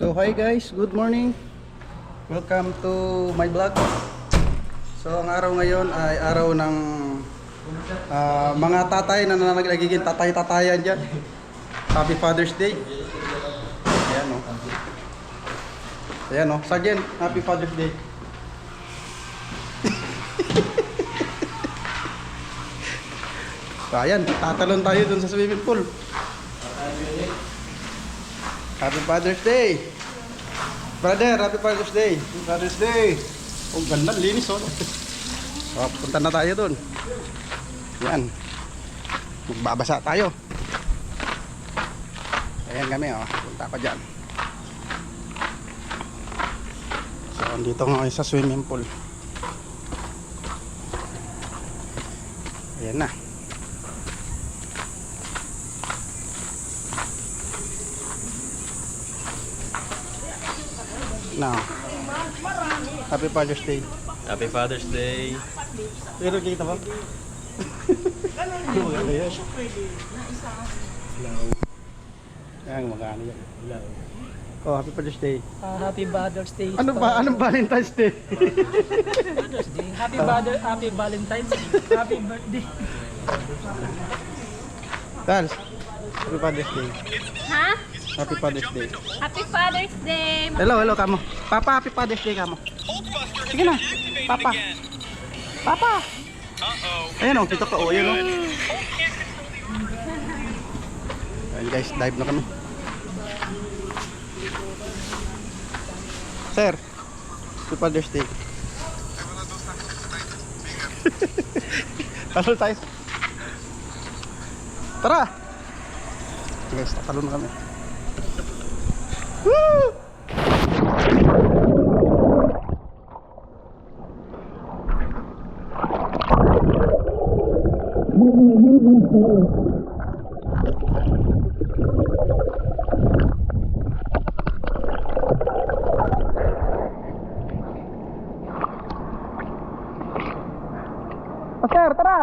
So hi guys, good morning. Welcome to my vlog. So ang araw ngayon ay araw ng mga tatay na nagiging tatay-tatayan dyan. Happy Father's Day. Ayan o. Ayan o, Sergeant, Happy Father's Day. So ayan, tatalon tayo dun sa swimming pool. Happy Father's Day. Brother, Happy Father's Day. Father's Day. Oh, ganda, linis oh. So, punta na tayo dun. Yan. Magbabasa tayo. Ayan kami oh. Punta pa dyan. So, andito ngayon sa swimming pool. Ayan na. Now, Happy Father's Day. Happy Father's Day. Pero kita ba? Ayan, magkano yan. Oh, Happy Father's Day. Happy Father's Day. Ano ba? Anong Valentine's Day? Father's Day. Happy Valentine's Day. Happy birthday. Tals, Happy Father's Day. Ha? Happy Father's Day. Happy Father's Day! Hello, kamo. Papa, Happy Father's Day kamo. Sige na. Papa. Papa. Ayan o, dito ka o. Ayan o. Ayan guys, dive na kami. Sir, Happy Father's Day. Talon tayo. Tara! Guys, tatalon na kami. Woo! Sir, tara!